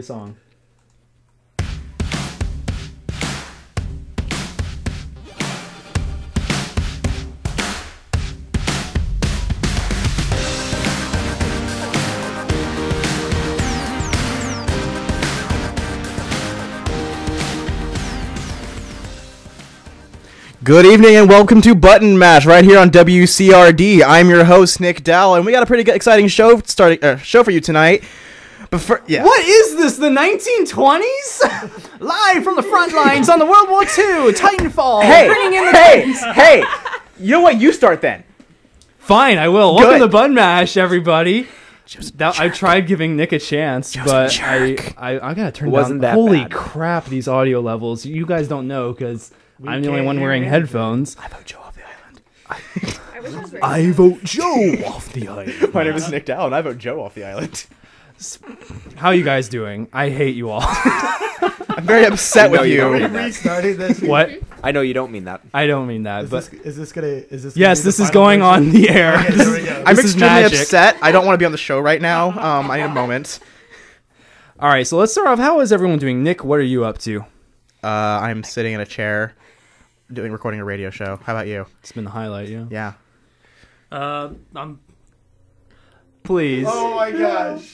Song. Good evening and welcome to Button Mash right here on WCRD. I'm your host Nick Dowell, and we got a pretty exciting show for you tonight. But what is this? The 1920s? Live from the front lines on the World War II, Titanfall. Hey! You know what? You start then. Fine, I will. Welcome to Button Mash, everybody. I tried giving Nick a chance, but I gotta turn down. Holy crap! These audio levels. You guys don't know because I'm the only one wearing headphones. I vote Joe off the island. I vote Joe off the island. My name is Nick Dowell, and I vote Joe off the island. How are you guys doing? I hate you all. I'm very upset with you. We restarted this. What? I know you don't mean that. I don't mean that. Is this gonna? Yes, this is going on the air. Okay, there we go. I'm extremely upset. I don't want to be on the show right now. I need a moment. All right, so let's start off. How is everyone doing? Nick, what are you up to? I'm sitting in a chair, recording a radio show. How about you? It's been the highlight, yeah. Yeah. I'm. Please. Oh my gosh.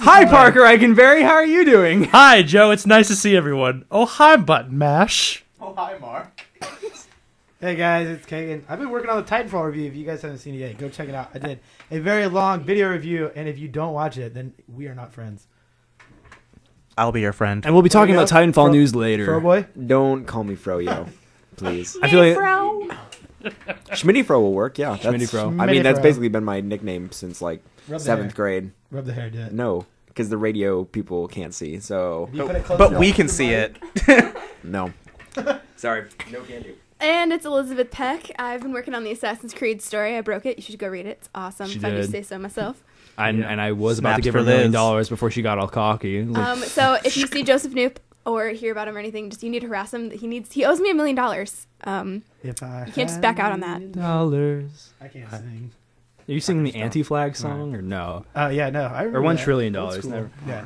Hi, Parker Eichenberry. How are you doing? Hi, Joe. It's nice to see everyone. Oh, hi, Button Mash. Oh, hi, Mark. Hey guys, it's Kagan. I've been working on the Titanfall review. If you guys haven't seen it yet, go check it out. I did a very long video review, and if you don't watch it, then we are not friends. I'll be your friend. And we'll be talking about Titanfall news later. Fro boy? Don't call me Froyo, please. I feel like Schmitty Fro will work, yeah. Schmitty Fro. I mean, that's basically been my nickname since like Rub the 7th hair. grade. Rub the hair, do it. No, because the radio people can't see, so But we can see it. no. Sorry, no can do. And it's Elizabeth Peck. I've been working on the Assassin's Creed story. I broke it. You should go read it. It's awesome. She If I do did. say so myself. And I was about to Snaps give her for $1 million Liz. before she got all cocky. So if you see Joseph Noop or hear about him or anything, you need to harass him. He owes me $1 million. If I You can't just back out on that. Dollars. I can't sing. Are you singing the anti-flag song or no? Yeah, no. I remember Or $1 that. trillion. That's cool. Never. Yeah.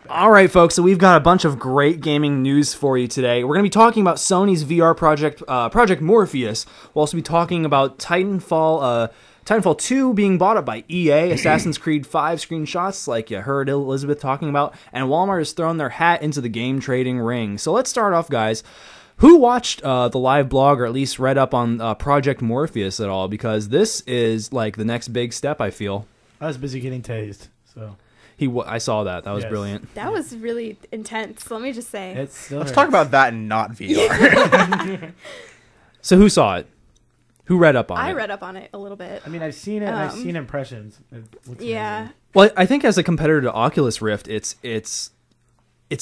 All right, folks. So we've got a bunch of great gaming news for you today. We're going to be talking about Sony's VR project, Project Morpheus. We'll also be talking about Titanfall 2 being bought up by EA, Assassin's Creed 5 screenshots like you heard Elizabeth talking about, and Walmart has thrown their hat into the game trading ring. So let's start off, guys. Who watched the live blog or at least read up on Project Morpheus at all? Because this is like the next big step, I feel. I was busy getting tased, so. I saw that. That was Yes. brilliant. That was really intense. Let me just say. It still Let's hurts. talk about that and not VR. So who saw it? Who read up on it? I read up on it a little bit. I mean, I've seen it, and I've seen impressions. It looks Yeah. amazing. Well, I think as a competitor to Oculus Rift, it's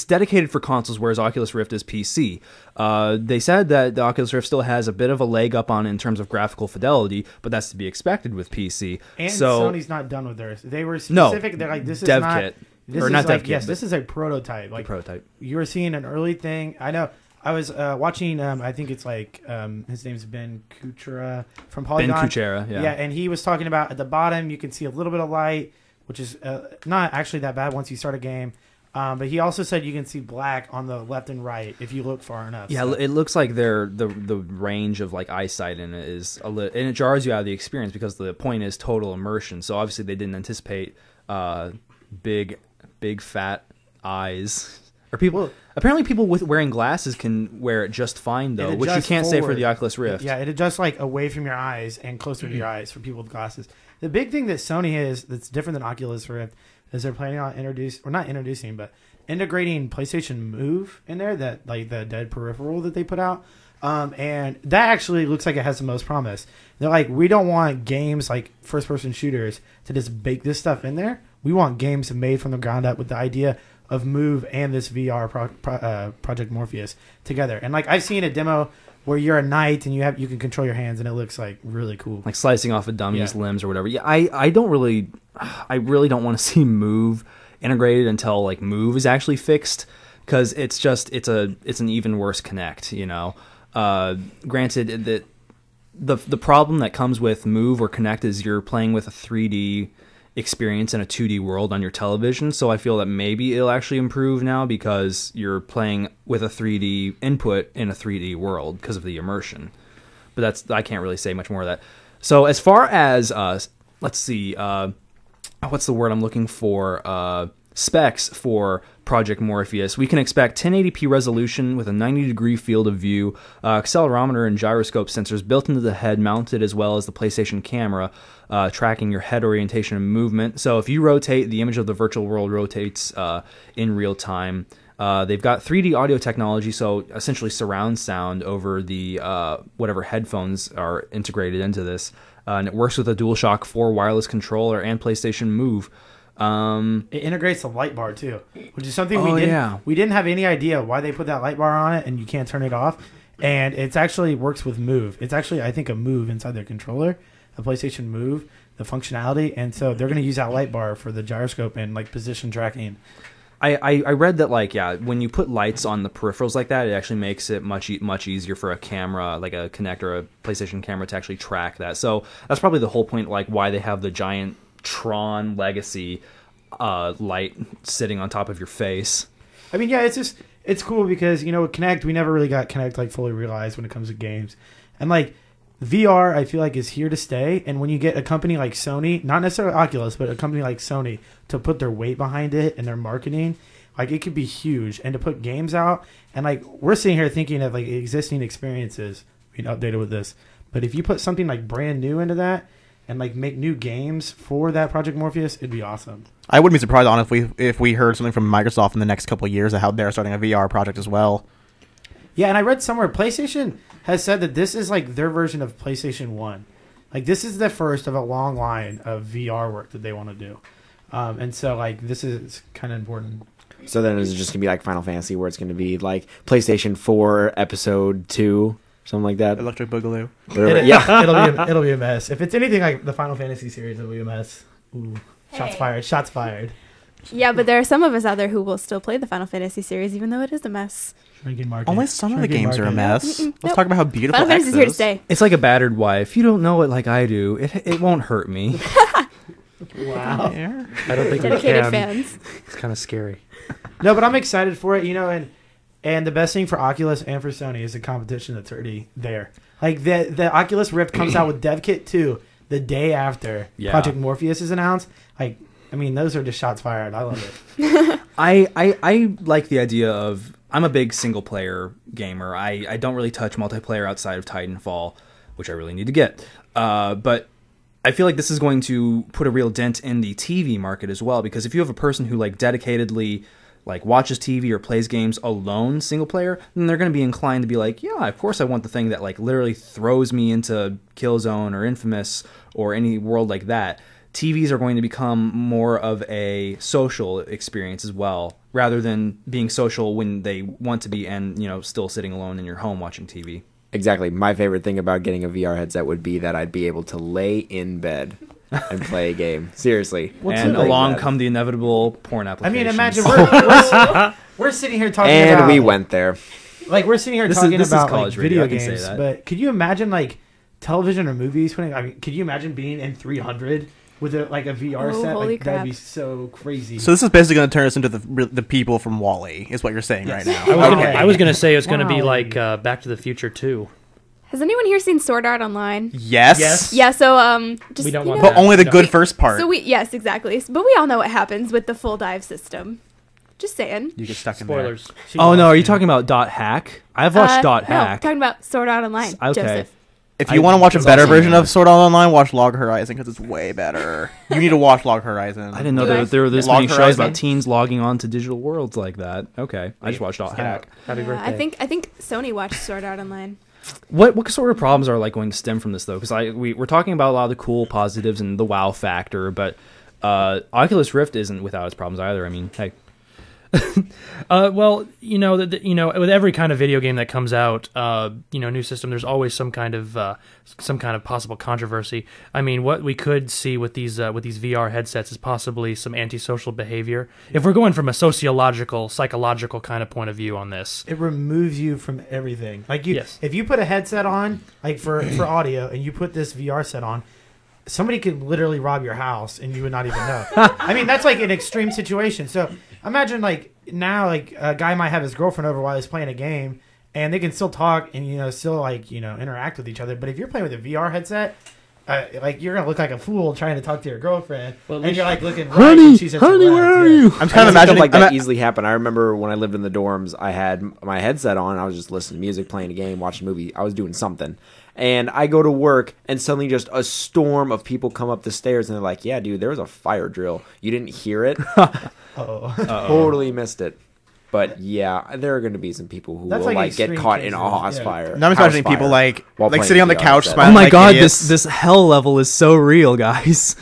dedicated for consoles, whereas Oculus Rift is PC. They said that the Oculus Rift still has a bit of a leg up on it in terms of graphical fidelity, but that's to be expected with PC. And so, Sony's not done with theirs. They were specific. They're like, this is dev not... kit. This Or is not like, dev kit, yes, but this is a prototype. Like prototype. You were seeing an early thing. I know. I was watching. I think it's like his name's Ben Kuchera from Polygon. Ben Kuchera, yeah. and he was talking about at the bottom you can see a little bit of light, which is not actually that bad once you start a game. But he also said you can see black on the left and right if you look far enough. Yeah, so. it looks like the range of like eyesight in it is and it jars you out of the experience because the point is total immersion. So obviously they didn't anticipate big fat eyes. Or apparently people with wearing glasses can wear it just fine though, which you can't say for the Oculus Rift. Yeah, it adjusts like away from your eyes and closer to your eyes for people with glasses. The big thing that Sony is that's different than Oculus Rift is they're planning on integrating PlayStation Move in there, that like the dead peripheral that they put out. And that actually looks like it has the most promise. They're like, we don't want games like first-person shooters to just bake this stuff in there. We want games made from the ground up with the idea of Move and this VR Project Morpheus together. And like I've seen a demo where you're a knight and you can control your hands and it looks like really cool. Like slicing off a dummy's limbs or whatever. Yeah, I really don't want to see Move integrated until like Move is actually fixed, because it's an even worse Kinect, you know. Granted that the problem that comes with Move or Kinect is you're playing with a 3D experience in a 2D world on your television. So I feel that maybe it'll actually improve now because you're playing with a 3D input in a 3D world because of the immersion. But I can't really say much more of that. So as far as let's see, what's the word I'm looking for? Specs for Project Morpheus. We can expect 1080p resolution with a 90-degree field of view, accelerometer and gyroscope sensors built into the head mounted, as well as the PlayStation camera tracking your head orientation and movement. So if you rotate, the image of the virtual world rotates in real time. They've got 3D audio technology, so essentially surround sound over the whatever headphones are integrated into this. And it works with a DualShock 4 wireless controller and PlayStation Move. It integrates the light bar too, which is something we didn't have any idea why they put that light bar on it, and you can't turn it off. And it's actually works with Move. It's actually, I think, a Move inside their controller, a PlayStation Move, the functionality, and so they're going to use that light bar for the gyroscope and like position tracking. I read that when you put lights on the peripherals like that, it actually makes it much easier for a camera, like a Kinect or a PlayStation camera, to actually track that. So that's probably the whole point, like why they have the giant Tron Legacy light sitting on top of your face. I mean, yeah, it's cool because, with Kinect, we never really got Kinect like fully realized when it comes to games. And like VR, I feel like is here to stay. And when you get a company like Sony, not necessarily Oculus, but a company like Sony to put their weight behind it and their marketing, like it could be huge. And to put games out, and like we're sitting here thinking of like existing experiences being updated with this. But if you put something like brand new into that, and like make new games for that Project Morpheus, it'd be awesome. I wouldn't be surprised, honestly, if we heard something from Microsoft in the next couple of years of how they're starting a VR project as well. Yeah, and I read somewhere PlayStation has said that this is like their version of PlayStation 1. Like this is the first of a long line of VR work that they want to do. And so like this is kind of important. So then is it just going to be like Final Fantasy where it's going to be like PlayStation 4 Episode 2? Something like that. Electric Boogaloo. It'll be a mess. If it's anything like the Final Fantasy series, it'll be a mess. Ooh, shots fired. Shots fired. Yeah, but there are some of us out there who will still play the Final Fantasy series, even though it is a mess. Only some of the games are a mess. Let's talk about how beautiful Final X Fantasy's here to is. stay. It's like a battered wife. You don't know it like I do. It won't hurt me. Wow. I don't think Dedicated we can. fans. It's kind of scary. No, but I'm excited for it, and the best thing for Oculus and for Sony is the competition that's already there. Like the Oculus Rift comes out with Dev Kit 2 the day after Project Morpheus is announced. Like, I mean, those are just shots fired. I love it. I like the idea of, I'm a big single player gamer. I don't really touch multiplayer outside of Titanfall, which I really need to get. But I feel like this is going to put a real dent in the TV market as well, because if you have a person who like dedicatedly like watches TV or plays games alone single player, then they're going to be inclined to be like, yeah, of course I want the thing that like literally throws me into Killzone or Infamous or any world like that. TVs are going to become more of a social experience as well, rather than being social when they want to be and, still sitting alone in your home watching TV. Exactly. My favorite thing about getting a VR headset would be that I'd be able to lay in bed and play a game. Seriously. And along come the inevitable porn I applications. mean, imagine we're sitting here talking and about... we went there. Like, we're sitting here talking this is about college like, radio, video I can say games, that. but could you imagine, like, television or movies? Could you imagine being in 300 with a VR set? Holy Like, that'd crap. be so crazy. So this is basically going to turn us into the people from WALL-E, is what you're saying right now. I was gonna say it's gonna be Wow. like Back to the Future 2. Has anyone here seen Sword Art Online? Yes. Yeah, so just We don't you want know, But only the good first part. So yes, exactly. But we all know what happens with the full dive system. Just saying. You get stuck in Spoilers. Oh no, are you talking about Dot Hack? I've watched Dot No, Hack. talking about Sword Art Online. Okay. Joseph. If you want to watch a it's better also version in of Sword Art Online, watch Log Horizon because it's way better. You need to watch Log Horizon. I didn't know Do I? there were this Log many shows Horizon? about teens logging on to digital worlds like that. Okay, I just watched Dot Hack. Happy Yeah, birthday. I think Sony watched Sword Art Online. What sort of problems are like going to stem from this though? Because we're talking about a lot of the cool positives and the wow factor, but Oculus Rift isn't without its problems either. I mean, hey. Well, with every kind of video game that comes out, new system, there's always some kind of possible controversy. I mean, what we could see with these VR headsets is possibly some antisocial behavior. If we're going from a psychological kind of point of view on this, It removes you from everything. Like Yes. if you put a headset on, like for audio, and you put this VR set on, somebody could literally rob your house and you would not even know. I mean, that's like an extreme situation. So imagine like now, like a guy might have his girlfriend over while he's playing a game, and they can still talk and still like interact with each other. But if you're playing with a VR headset, like you're gonna look like a fool trying to talk to your girlfriend, and you're like looking, honey, she's honey, where are you? I'm kind of imagining like that easily happened. I remember when I lived in the dorms, I had my headset on. I was just listening to music, playing a game, watching a movie. I was doing something. And I go to work, and suddenly just a storm of people come up the stairs, and they're like, yeah, dude, there was a fire drill. You didn't hear it? Totally missed it. But, yeah, there are going to be some people who will get caught in a house fire. Now I'm imagining people like sitting on the couch Oh smiling my like god, idiots. this hell level is so real, guys.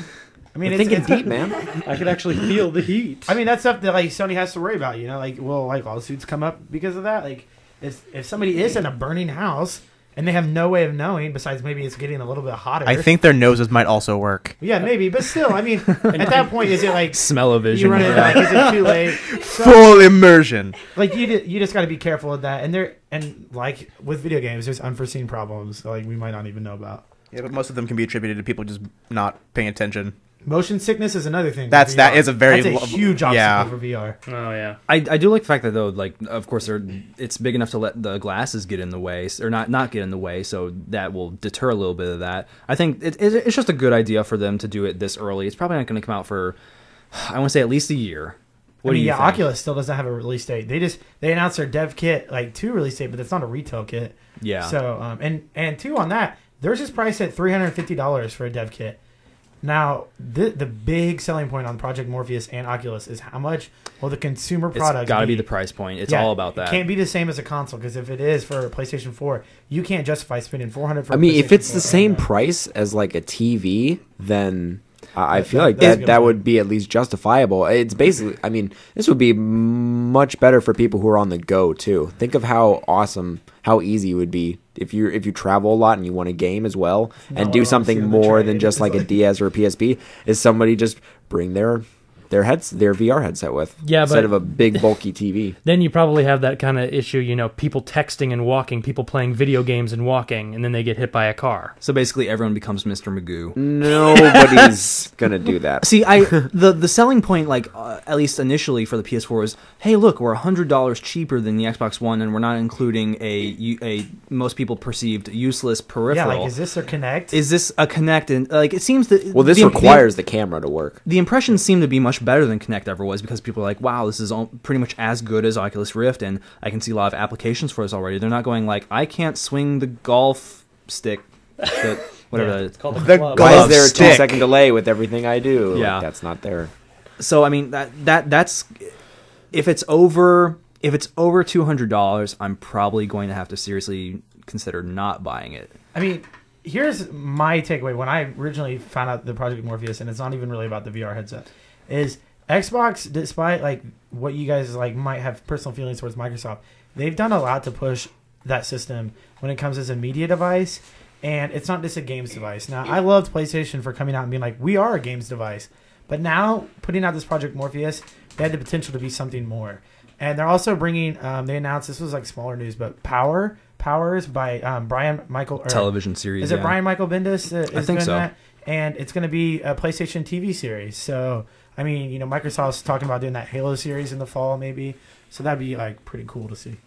I mean, it's deep, man. I could actually feel the heat. I mean, that's stuff that like Sony has to worry about. Like will like lawsuits come up because of that? Like, if somebody is in a burning house and they have no way of knowing besides maybe it's getting a little bit hotter. I think their noses might also work. Yeah, maybe, but still, I mean, at that point, is it like smell-o-vision? You run into, like, is it too late? So, full immersion. Like you just got to be careful with that. And like with video games, there's unforeseen problems like we might not even know about. Yeah, but most of them can be attributed to people just not paying attention. Motion sickness is another thing. That is a very that's a huge obstacle yeah. for VR. Oh yeah, I do like the fact that though, like of course it's big enough to let the glasses get in the way or not get in the way, so that will deter a little bit of that. I think it's just a good idea for them to do it this early. It's probably not going to come out for I want to say at least a year. What do you think? Oculus still doesn't have a release date. They announced their dev kit like 2 release date, but it's not a retail kit. Yeah. So and 2 on that, theirs is priced at $350 for a dev kit. Now, the big selling point on Project Morpheus and Oculus is how much will the consumer product It's got to be the price point. It's all about that. It can't be the same as a console, because if it is for PlayStation 4, you can't justify spending $400 for I mean, if it's PlayStation the 4 same right now. price as like a TV, then I feel like that's a good that point. would be at least justifiable. It's basically, I mean, this would be much better for people who are on the go too. Think of how awesome, how easy it would be if you travel a lot and you want a game as well and do something more than just like a DS or a PSP. Is somebody just bring their VR headset with instead of a big bulky TV. Then you probably have that kind of issue, people texting and walking, people playing video games and walking, and then they get hit by a car. So basically, everyone becomes Mr. Magoo. Nobody's gonna do that. See, the selling point, like at least initially for the PS4, was, hey, look, we're $100 cheaper than the Xbox One, and we're not including a most people perceived useless peripheral. Yeah, like, is this a Kinect? Is this a Kinect? And like, it seems that this requires the camera to work. The impressions seem to be much better than Kinect ever was, because people are like, wow, this is pretty much as good as Oculus Rift, and I can see a lot of applications for this already. They're not going like, I can't swing the golf stick, whatever that is. It's called The club. Why is there a stick. 2-second delay with everything I do? Yeah. Like, that's not there. So I mean that's if it's over $200, I'm probably going to have to seriously consider not buying it. I mean, here's my takeaway when I originally found out the Project Morpheus, and it's not even really about the VR headset, is Xbox, despite like what you guys like might have personal feelings towards Microsoft, they've done a lot to push that system when it comes as a media device, and it's not just a games device. Now, I loved PlayStation for coming out and being like, we are a games device, but now putting out this Project Morpheus, they had the potential to be something more. And they're also bringing, they announced, this was like smaller news, but Powers by Brian Michael. Television series. Is it Brian Michael Bendis? I think so. That? And it's going to be a PlayStation TV series. So, I mean, Microsoft's talking about doing that Halo series in the fall, maybe. So that'd be like pretty cool to see.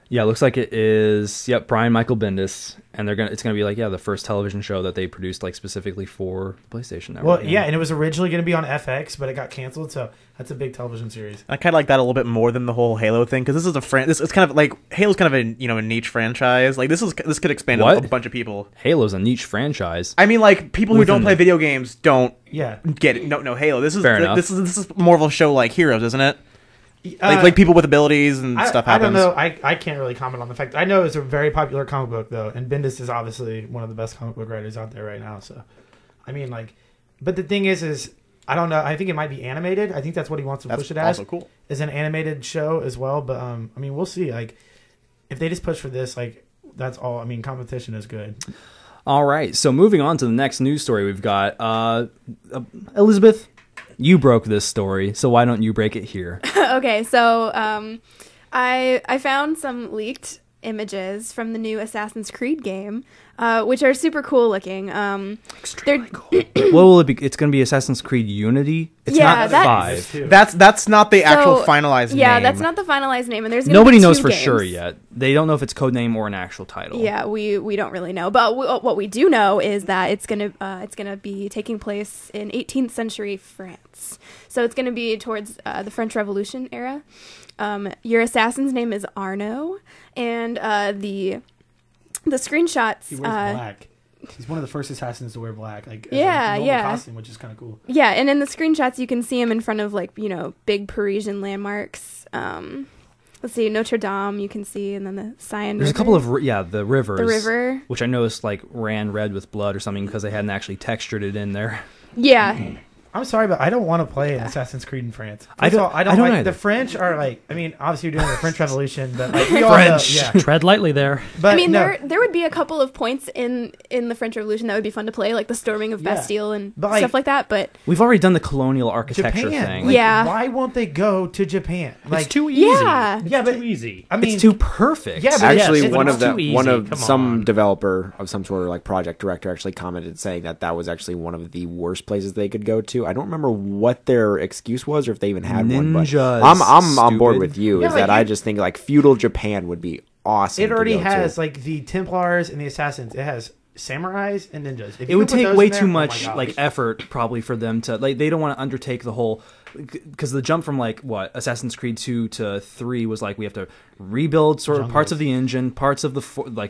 Yeah, it looks like it is. Yep, Brian Michael Bendis, and it's gonna be like the first television show that they produced like specifically for PlayStation Network. Well, yeah, and it was originally going to be on FX, but it got canceled. So that's a big television series. I kind of like that a little bit more than the whole Halo thing, because this is it's kind of like Halo's kind of a a niche franchise. Like this could expand a bunch of people. Halo's a niche franchise. I mean, like people who don't play video games don't get it. No, Halo. This is Fair enough. This is more of a show like Heroes, isn't it? Like people with abilities and stuff happens. I don't know. I can't really comment on the fact. I know it's a very popular comic book, though, and Bendis is obviously one of the best comic book writers out there right now. So, I mean, like, but the thing is I don't know. I think it might be animated. I think that's what he wants to push it as. Also cool. Is an animated show as well. But I mean, we'll see. Like, if they just push for this, like, that's all. I mean, competition is good. All right. So moving on to the next news story, we've got Elizabeth. You broke this story, so why don't you break it here? Okay, so I found some leaked images from the new Assassin's Creed game. which are super cool looking. Extremely cool. What will it be? It's going to be Assassin's Creed Unity. It's Yeah, not that's- 5. That's not the actual So, finalized name. Yeah, that's not the finalized name, and there's gonna Nobody be knows 2 for games. sure yet. They don't know if it's codename or an actual title. Yeah, we don't really know, but what we do know is that it's gonna be taking place in 18th century France. So it's gonna be towards the French Revolution era. Your assassin's name is Arno, and the screenshots. He wears black. He's one of the first assassins to wear black. Like Yeah, as a normal yeah. costume, which is kind of cool. Yeah, and in the screenshots you can see him in front of big Parisian landmarks. Let's see, Notre Dame you can see, and then the Seine There's River. a couple of the rivers. The river. Which I noticed ran red with blood or something because they hadn't actually textured it in there. Yeah. I'm sorry, but I don't want to play an Assassin's Creed in France. I don't like either. the French are obviously you're doing the French Revolution, but we all know, French. yeah. Tread lightly there. But I mean, no, there would be a couple of points in the French Revolution that would be fun to play, like the storming of Yeah. Bastille and But, stuff like that. But We've already done the colonial architecture Japan, thing. Yeah. Why won't they go to Japan? It's too easy. Yeah. It's Yeah, but- too easy. I mean, It's too perfect. Yeah, but Actually, yes, one it's of too easy. Come some on. developer of some sort of like project director actually commented saying that was actually one of the worst places they could go to. I don't remember what their excuse was or if they even had one. But Ninjas, I'm on board stupid. with you. Yeah, Is like that I you- just think like feudal Japan would be awesome. it already to go has to. like the Templars and the Assassins. It has samurais and ninjas. If It you would put take those way in there, too oh my much gosh. effort probably for them to they don't want to undertake the whole because the jump from Assassin's Creed 2 to 3 was we have to rebuild sort of parts of the engine, parts of the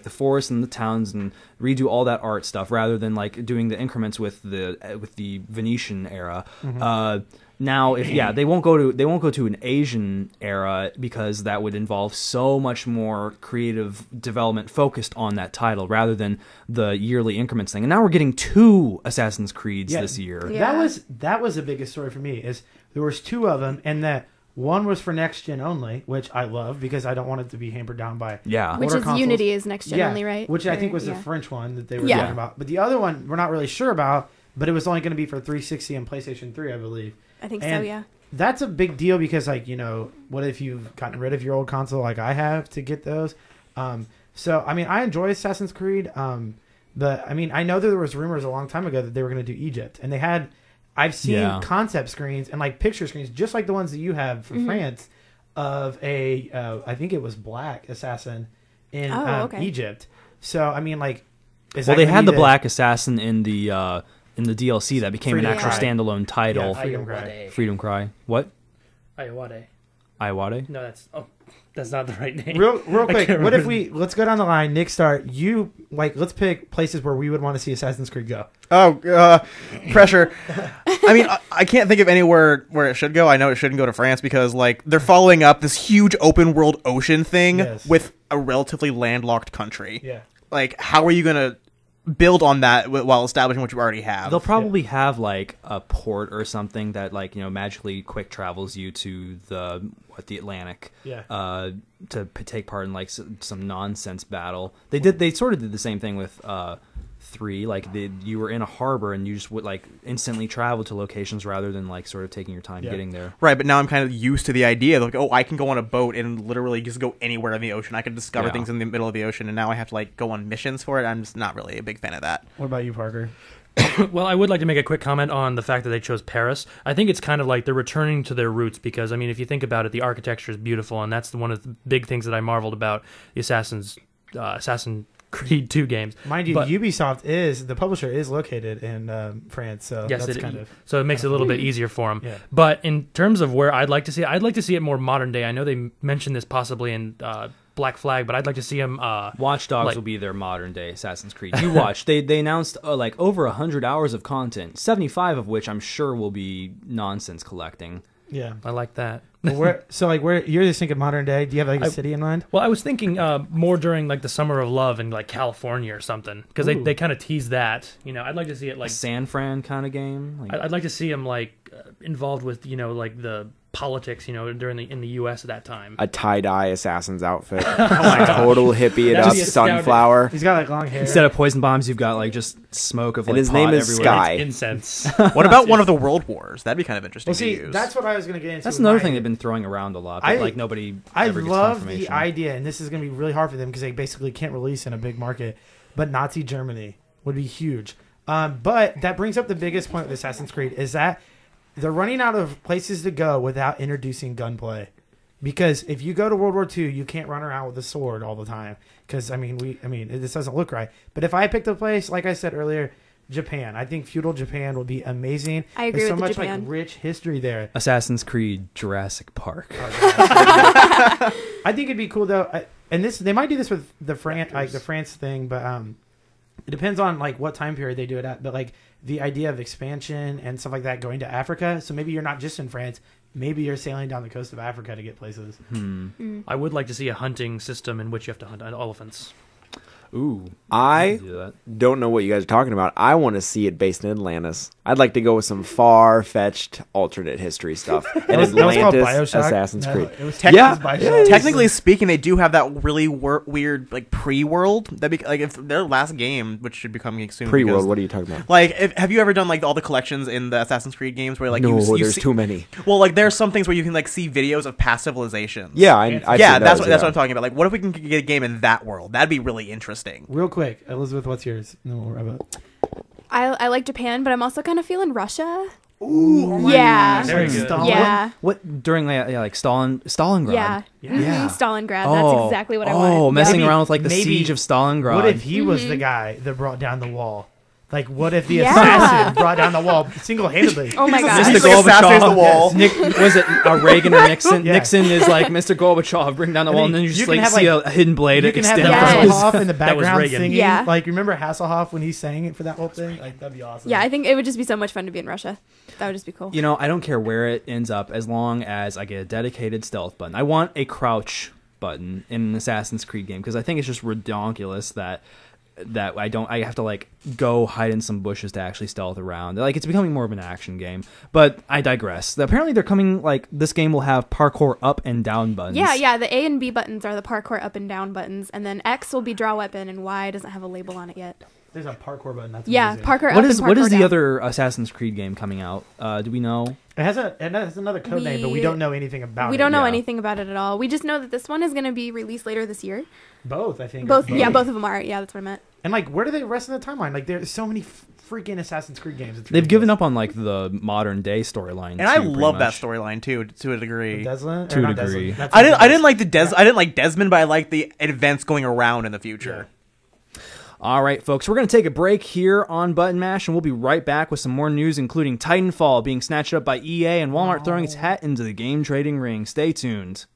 the forest and the towns, and redo all that art stuff rather than doing the increments with the Venetian era. Now, if they won't go to an Asian era because that would involve so much more creative development focused on that title rather than the yearly increments thing. And now we're getting 2 Assassin's Creeds this year. Yeah. That was the biggest story for me. Is there was 2 of them, and that one was for next gen only, which I love because I don't want it to be hampered down by Yeah. which older is consoles. Unity is next gen only, right? Which I think Or- was the yeah. French one that they were Yeah. talking about. But the other one we're not really sure about, but it was only going to be for 360 and PlayStation 3, I believe. I think so. And Yeah. That's a big deal because, what if you've gotten rid of your old console like I have to get those? So, I mean, I enjoy Assassin's Creed, but, I mean, I know that there was rumors a long time ago that they were going to do Egypt. And I've seen concept screens and, picture screens, just like the ones that you have for France, of I think it was Black Assassin in okay. Egypt. So, I mean, is Well, that they gonna had be the Black Assassin in the DLC that became an Freedom actual Cry. standalone title. Yeah, Freedom Cry. Freedom Cry. What? Ayawade. Iwade? No, that's not the right name. Real quick, can't what if remember. let's go down the line. Nick, start. Let's pick places where we would want to see Assassin's Creed go. Oh, pressure. I mean, I can't think of anywhere where it should go. I know it shouldn't go to France because, they're following up this huge open world ocean thing Yes. with a relatively landlocked country. Yeah. How are you going to build on that while establishing what you already have? They'll probably have a port or something that magically quick travels you to the Atlantic. Yeah. To take part in some nonsense battle. They sort of did the same thing with 3. You were in a harbor and you just would instantly travel to locations rather than sort of taking your time getting there. Right, but now I'm kind of used to the idea that, I can go on a boat and literally just go anywhere in the ocean. I can discover things in the middle of the ocean, and now I have to go on missions for it. I'm just not really a big fan of that. What about you, Parker? Well, I would like to make a quick comment on the fact that they chose Paris. I think it's kind of they're returning to their roots because, I mean, if you think about it, the architecture is beautiful, and that's one of the big things that I marveled about the Assassin Creed 2 games. Mind you, But- Ubisoft the publisher is located in France, so Yes, that's so it makes it a little bit easier for them. Yeah. But in terms of where I'd like to see it, I'd like to see it more modern day. I know they mentioned this possibly in Black Flag, but I'd like to see them. Watch Dogs will be their modern day Assassin's Creed. You watch. They announced over 100 hours of content, 75 of which I'm sure will be nonsense collecting. Yeah. I like that. But where you're just thinking modern day? Do you have a city in mind? Well, I was thinking more during the Summer of Love in California or something because they kind of tease that. I'd like to see it A San Fran kind of game. I'd like to see them involved with the politics during in the U.S. at that time. a tie-dye assassin's outfit. Total hippie it That'd up, be astounding. sunflower. He's got long hair. Instead of poison bombs, you've got just smoke of And his pot name is everywhere. Sky. Incense. What about one of the world wars? That'd be kind of interesting Well, see, to use. that's what I was going to get into. That's with another my thing idea. they've been throwing around a lot, but nobody I ever gets love confirmation. the idea, and this is going to be really hard for them because they basically can't release in a big market. but Nazi Germany would be huge. But that brings up the biggest point with Assassin's Creed is that they're running out of places to go without introducing gunplay. Because if you go to World War II, you can't run around with a sword all the time. Because this doesn't look right. But if I picked a place, like I said earlier, Japan, I think feudal Japan would be amazing. I agree There's so with much Japan. like rich history there. Assassin's Creed, Jurassic Park. I think it'd be cool though, and they might do this with the France thing, but it depends on like what time period they do it at. But like the idea of expansion and stuff like that, going to Africa. So maybe you're not just in France. Maybe you're sailing down the coast of Africa to get places. I would like to see a hunting system in which you have to hunt elephants. Ooh, I do that. don't know what you guys are talking about. I want to see it based in Atlantis. I'd like to go with some far-fetched alternate history stuff. And was called Atlantis, Bioshock? Assassin's No, Creed. it was Yeah. Bioshock. Technically speaking, they do have that really weird like pre-world. That like if their last game, which should be coming soon. Pre-world, because, what are you talking about? Like, have you ever done like all the collections in the Assassin's Creed games where like No, you there's see, too many. Well, like there's some things where you can like see videos of past civilizations. Yeah, I've yeah, seen that's those, what I'm talking about. Like, what if we can get a game in that world? That'd be really interesting. Real quick, Elizabeth, what's yours? No, we'll wrap up. I like Japan, but I'm also kind of feeling Russia. Ooh, Yeah. Very good. Stalin? Yeah. What during like Stalingrad? Yeah. Yeah. Stalingrad. Oh. That's exactly what I wanted. Oh, messing Maybe- around with like the maybe- siege of Stalingrad. What if he was the guy that brought down the wall? Like, what if the Yeah. assassin brought down the wall single-handedly? Oh my He's god. just Mr. like assassinates Gorbachev. the wall. Nick, was it Reagan or Nixon? Yeah. Nixon is like Mr. Gorbachev, bring down the And wall, then and then you you just can like have, see like- a hidden blade You can have extend Yes. from his. Hasselhoff in the That was background Reagan. singing. Yeah. Like, remember Hasselhoff when he sang it for that whole thing? Like, that'd be awesome. Yeah, I think it would just be so much fun to be in Russia. That would just be cool. You know, I don't care where it ends up as long as I get a dedicated stealth button. I want a crouch button in an Assassin's Creed game because I think it's just ridiculous that I have to like go hide in some bushes to actually stealth around. Like it's becoming more of an action game. But I digress. Apparently they're coming like this game will have parkour up and down buttons. Yeah. The A and B buttons are the parkour up and down buttons, and then X will be draw weapon, and Y doesn't have a label on it yet. There's a parkour button. That's Yeah, amazing. parkour up What and is parkour the down. other Assassin's Creed game coming out? Do we know? It has another code name, but we don't know anything about it. We don't know yeah. anything about it at all. We just know that this one is going to be released later this year. Both, I think. Both are of them are. Yeah, that's what I meant. And like, where do they rest in the timeline? Like, there's so many freaking Assassin's Creed games. It's They've given ridiculous. up on like the modern day storyline. And I too, pretty love that much. storyline too, to a degree. Desmond? To Or a not degree. Desmond. That's I didn't Desmond. like I didn't like Desmond, but I like the events going around in the future. All right, folks, we're going to take a break here on Button Mash, and we'll be right back with some more news, including Titanfall being snatched up by EA and Walmart throwing its hat into the game trading ring. Stay tuned.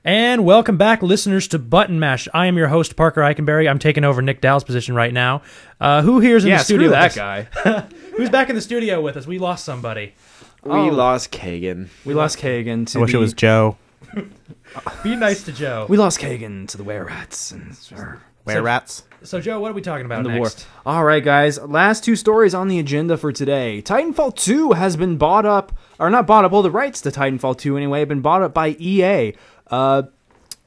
And welcome back, listeners, to Button Mash. I am your host, Parker Eikenberry. I'm taking over Nick Dowell's position right now. Who here's in the studio? Screw with that us? guy. Who's back in the studio with us? We lost somebody. We lost Kagan. We lost Kagan to I wish it was Joe. Be nice to Joe. We lost Kagan to the were-rats. And Were rats. So, Joe, what are we talking about the war. next? All right, guys. Last two stories on the agenda for today. Titanfall 2 has been bought up, or not bought up, well, the rights to Titanfall 2 anyway, have been bought up by EA.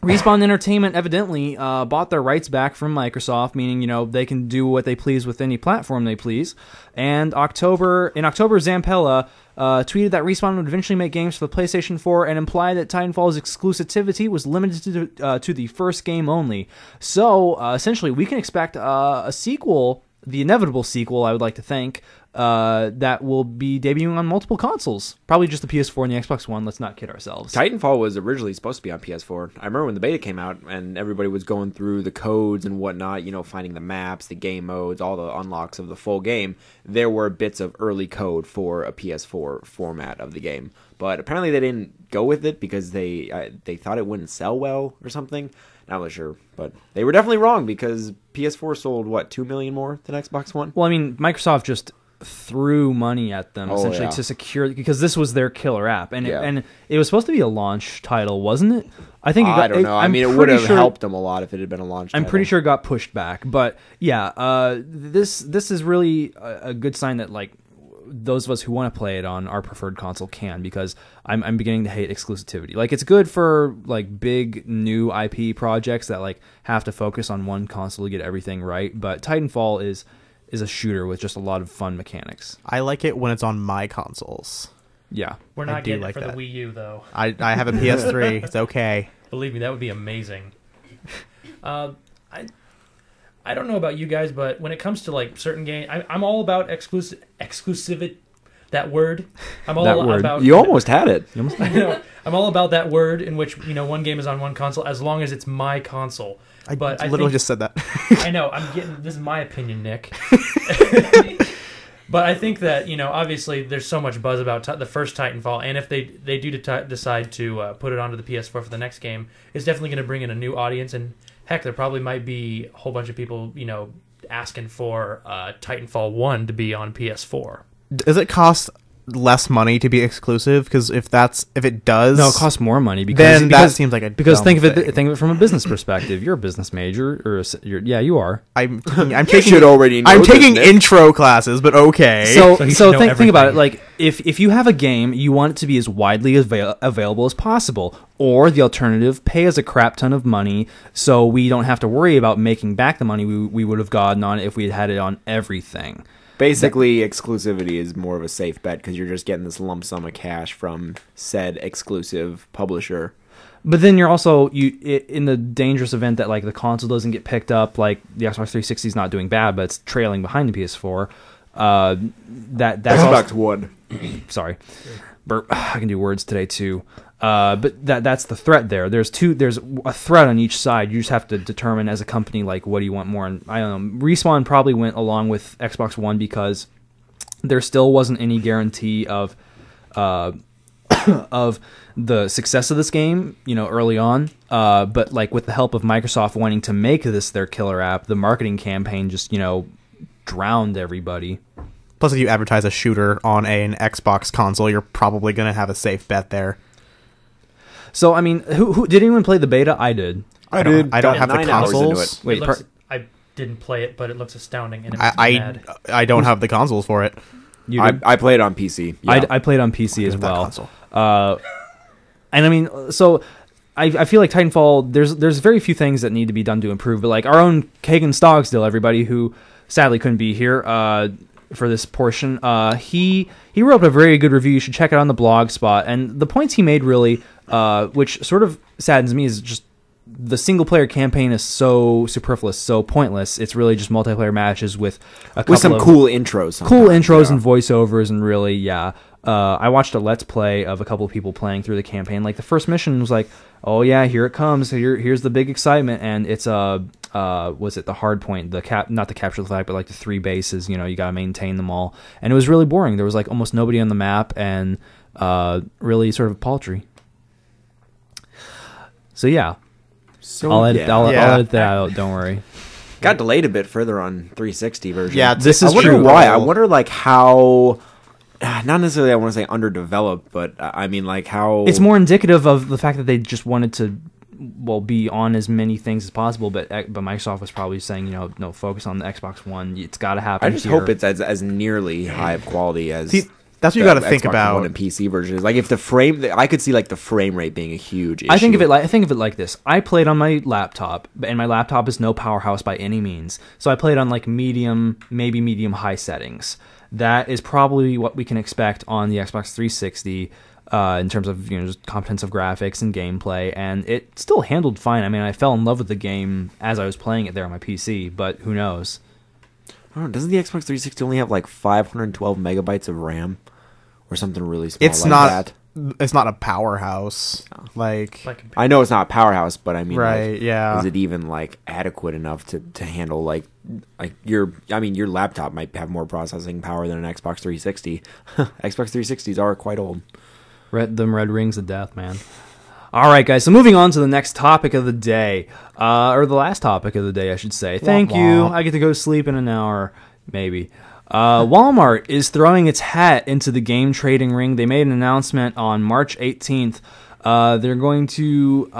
Respawn Entertainment evidently bought their rights back from Microsoft, meaning, you know, they can do what they please with any platform they please. And in October, Zampella tweeted that Respawn would eventually make games for the PlayStation 4 and implied that Titanfall's exclusivity was limited to the first game only. So, essentially, we can expect a sequel, the inevitable sequel, I would like to think, that will be debuting on multiple consoles. Probably just the PS4 and the Xbox One. Let's not kid ourselves. Titanfall was originally supposed to be on PS4. I remember when the beta came out and everybody was going through the codes and whatnot, finding the maps, the game modes, all the unlocks of the full game. There were bits of early code for a PS4 format of the game. But apparently they didn't go with it because they thought it wouldn't sell well or something. Not really sure, but they were definitely wrong because PS4 sold, 2 million more than Xbox One? Well, I mean, Microsoft just threw money at them essentially to secure, because this was their killer app, and it was supposed to be a launch title, wasn't it? I think I don't know. I mean, it would have helped them a lot if it had been a launch title. I'm pretty sure it got pushed back, but yeah, this is really a good sign that those of us who want to play it on our preferred console can, because I'm beginning to hate exclusivity. It's good for big new IP projects that have to focus on one console to get everything right, but Titanfall is a shooter with just a lot of fun mechanics. I like it when it's on my consoles. Yeah. We're not getting it for the Wii U, though. I have a PS3. It's okay. Believe me, that would be amazing. I don't know about you guys, but when it comes to certain games, I'm all about exclusivity. That word. I'm all about. You almost had it. I'm all about that word in which one game is on one console as long as it's my console. I literally just said that. I know. This is my opinion, Nick. But I think that obviously there's so much buzz about the first Titanfall, and if they do decide to put it onto the PS4 for the next game, it's definitely going to bring in a new audience. And heck, there probably might be a whole bunch of people asking for Titanfall 1 to be on PS4. Does it cost less money to be exclusive? Because if it does, no, it costs more money because that seems like a because think of thing. it from a business perspective. You're a business major, or you are. I'm taking intro classes, but okay. So think about it. If you have a game, you want it to be as widely available as possible, or the alternative, pay us a crap ton of money so we don't have to worry about making back the money we would have gotten on it if we had had it on everything. Basically, exclusivity is more of a safe bet because you're just getting this lump sum of cash from said exclusive publisher. But then you're also in the dangerous event that the console doesn't get picked up, the Xbox 360 is not doing bad, but it's trailing behind the PS4. That's Xbox One. Sorry, I can do words today too. But that's the threat there. There's a threat on each side. You just have to determine as a company, what do you want more? And I don't know. Respawn probably went along with Xbox One because there still wasn't any guarantee of of the success of this game, early on. But with the help of Microsoft wanting to make this their killer app, the marketing campaign just, drowned everybody. Plus, if you advertise a shooter on an Xbox console, you're probably going to have a safe bet there. So, I mean, who did anyone play the beta? I did. I don't have the consoles. Wait, I didn't play it, but it looks astounding. And it makes me mad. I don't have the consoles for it. I played on PC. Yeah. I played on PC as well. And I mean, so I feel like Titanfall, there's very few things that need to be done to improve. But our own Kagan Stogsdill, everybody who sadly couldn't be here for this portion, he wrote up a very good review. You should check it out on the blog spot. And the points he made really, which sort of saddens me, is just the single player campaign is so superfluous, so pointless. It's really just multiplayer matches with some cool intros, and voiceovers, and really, I watched a Let's Play of a couple of people playing through the campaign. The first mission was oh yeah, here it comes. Here's the big excitement, and it's was it the hard point, not the capture the flag, but the 3 bases. You gotta maintain them all, and it was really boring. There was almost nobody on the map, and really sort of paltry. So yeah. I'll edit that out. Don't worry. Got delayed a bit further on 360 version. Yeah, this is true. I wonder true. why. I wonder how. Not necessarily I want to say underdeveloped, but I mean how. It's more indicative of the fact that they just wanted to, be on as many things as possible. But Microsoft was probably saying, no, focus on the Xbox One. It's got to happen. I just hope it's as nearly high of quality as. That's what you got to think Xbox about. One and PC version is if the frame, I could see the frame rate being a huge issue. I think of it like this. I played on my laptop, and my laptop is no powerhouse by any means. So I played on medium, maybe medium high settings. That is probably what we can expect on the Xbox 360 in terms of just competence of graphics and gameplay, and it still handled fine. I mean, I fell in love with the game as I was playing it there on my PC, but who knows? I don't know, doesn't the Xbox 360 only have like 512 megabytes of RAM or something really small It's like not. that? It's not a powerhouse. Like I know it's not a powerhouse, but I mean, right? like, Yeah. is it even like adequate enough to handle like your? I mean, your laptop might have more processing power than an Xbox 360. Xbox 360s are quite old. Red rings of death, man. All right, guys. So moving on to the next topic of the day, or the last topic of the day, I should say. Thank you. I get to go sleep in an hour, maybe. Walmart is throwing its hat into the game trading ring. They made an announcement on March 18th. They're going to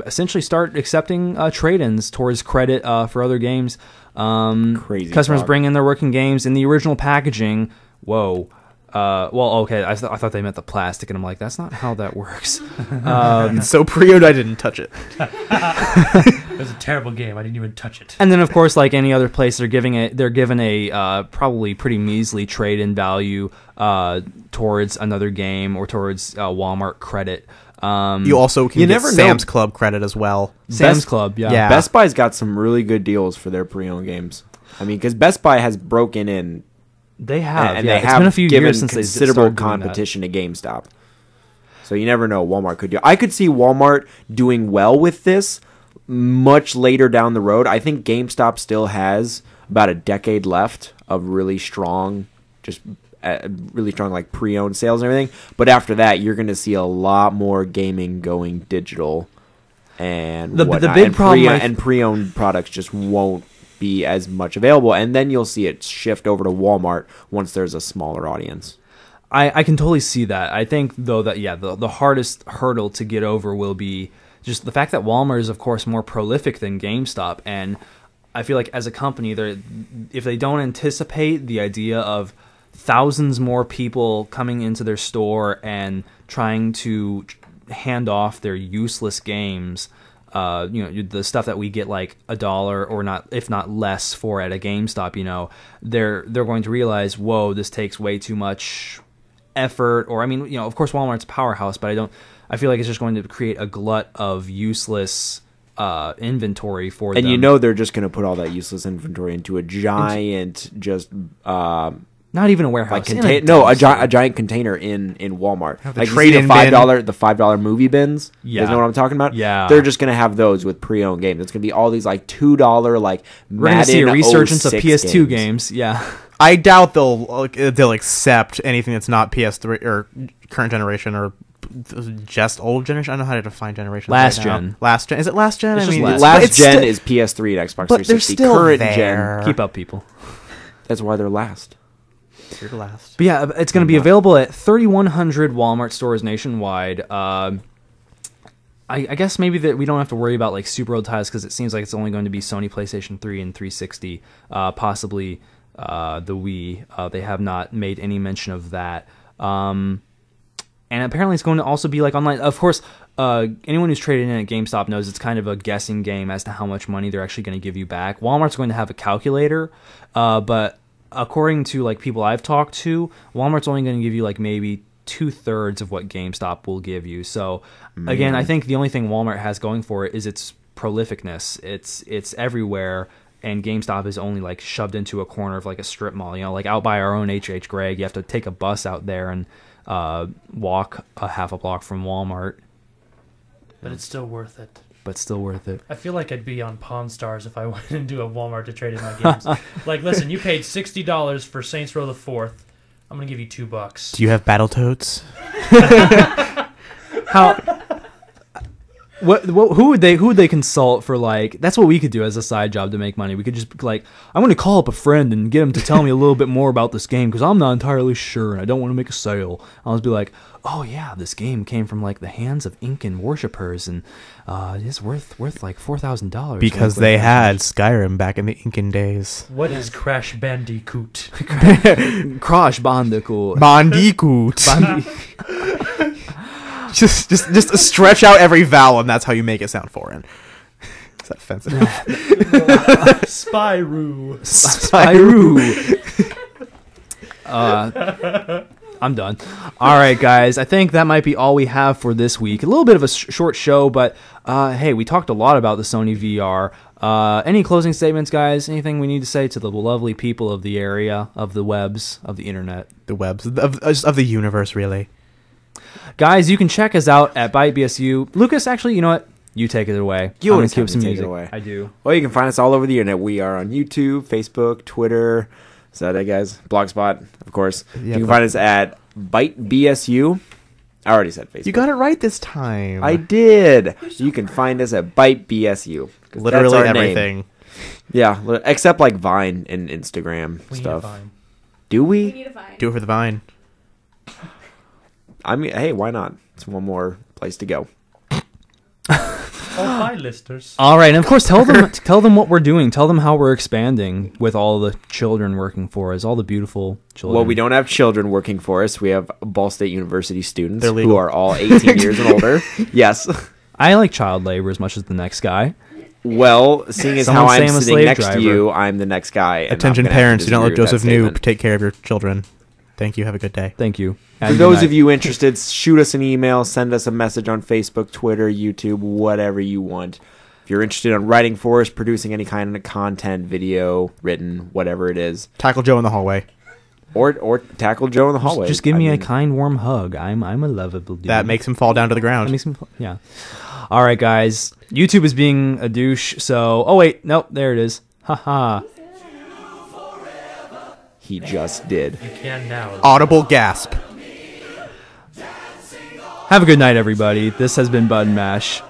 essentially start accepting trade-ins towards credit for other games. Crazy. Customers talk. bring in their working games in the original packaging. Whoa. Well, okay. I thought they meant the plastic, and I'm like, that's not how that works. It's so pre-owned, I didn't touch it. It was a terrible game. I didn't even touch it. And then, of course, like any other place, they're given a probably pretty measly trade-in value towards another game or towards Walmart credit. You also can You get never know. Sam's Club credit as well. Sam's Club, yeah. Yeah. Best Buy's got some really good deals for their pre-owned games. I mean, because Best Buy has broken in, They have. and yeah. they It's have been a few given years since they considerable started doing that. competition to GameStop. So you never know. Walmart could do. I could see Walmart doing well with this much later down the road. I think GameStop still has about a decade left of really strong, like pre-owned sales and everything. But after that, you're going to see a lot more gaming going digital, and The whatnot. big and problem and pre-owned products just won't be as much available. And then you'll see it shift over to Walmart once there's a smaller audience. I can totally see that. I think, though, that, the hardest hurdle to get over will be just the fact that Walmart is, of course, more prolific than GameStop. And I feel like as a company, if they don't anticipate the idea of thousands more people coming into their store and trying to hand off their useless games, the stuff that we get like $1 or not, if not less, for at a GameStop, they're going to realize, whoa, this takes way too much effort. Or, I mean, of course Walmart's a powerhouse, but I feel like it's just going to create a glut of useless inventory for them. And they're just going to put all that useless inventory into a giant, not even a warehouse. a giant container in Walmart. The like trade-in the $5 movie bins. Yeah. You guys know what I'm talking about? Yeah. They're just gonna have those with pre-owned games. It's gonna be all these like $2 like We're going to see a Madden resurgence of 06 PS2 games. Yeah. I doubt they'll accept anything that's not PS3 or current generation or just old generation. I don't know how to define generation. Last gen. Last gen. Is it last gen? It's just it's- last but it's gen still- is PS3 and Xbox but they're 360. still Current there. gen. Keep up, people. That's why they're last. You're last. But yeah, it's going to be available at 3,100 Walmart stores nationwide. I guess maybe that we don't have to worry about like super old titles because it seems like it's only going to be Sony PlayStation 3 and 360, possibly the Wii. They have not made any mention of that. And apparently it's going to also be like online. Of course, anyone who's traded in at GameStop knows it's kind of a guessing game as to how much money they're actually going to give you back. Walmart's going to have a calculator, but according to like people I've talked to, Walmart's only going to give you like maybe 2/3 of what GameStop will give you. So again, I think the only thing Walmart has going for it is its prolificness. It's everywhere, and GameStop is only like shoved into a corner of like a strip mall. Like out by our own H.H. Gregg, you have to take a bus out there and walk a half a block from Walmart. But it's still worth it. But still worth it. I feel like I'd be on Pawn Stars if I went into a Walmart to trade in my games. Like, listen, you paid $60 for Saints Row the 4th. I'm gonna give you $2. Do you have Battletoads? How? Who would they consult for like? That's what we could do as a side job to make money. We could just like, I'm going to call up a friend and get him to tell me a little bit more about this game because I'm not entirely sure and I don't want to make a sale. I'll just be like, oh yeah, this game came from like the hands of Incan worshippers and it's worth like $4,000 Because they had Skyrim back in the Incan days. What is Crash Bandicoot? Crash Bandicoot. Bandicoot. Just stretch out every vowel, and that's how you make it sound foreign. Is that offensive? Spyro. I'm done. All right, guys. I think that might be all we have for this week. A little bit of a short show, but hey, we talked a lot about the Sony VR. Any closing statements, guys? Anything we need to say to the lovely people of the area, of the webs, of the internet? The webs of the universe, really. Guys, you can check us out at ByteBSU. Lucas, actually, you know what? You take it away. You always keep have some to take music. it away. I do. Well, you can find us all over the internet. We are on YouTube, Facebook, Twitter. Is that it, guys? Blogspot, of course. Yeah, you can find us at ByteBSU. I already said Facebook. You got it right this time. I did. You can find us at ByteBSU. Literally everything. Name. Yeah, except like Vine and Instagram We stuff. Need a Vine. Do We we? need a Vine. Do it for the Vine. I mean, hey, why not? It's one more place to go. Oh, hi, listeners. All right, and of course, tell them what we're doing. Tell them how we're expanding with all the children working for us, all the beautiful children. Well, we don't have children working for us. We have Ball State University students They're legal. who are all 18 years and older. Yes. I like child labor as much as the next guy. Well, seeing as Someone how I'm say I'm a sitting slave next driver. to you, I'm the next guy. and Attention I'm gonna have parents, to do not let disagree with Joseph that Noob statement. take care of your children. Thank you. Have a good day. Thank you. For those of you interested, shoot us an email, send us a message on Facebook, Twitter, YouTube, whatever you want. If you're interested in writing for us, producing any kind of content, video, written, whatever it is, Tackle Joe in the hallway. or tackle Joe in the hallway. Just give I me a mean, kind, warm hug. I'm a lovable dude. That makes him fall down to the That ground. makes him. Yeah. All right, guys. YouTube is being a douche. So, oh wait, nope, there it is. Haha. He just did. You can now. Audible gasp. Have a good night, everybody. This has been Button Mash.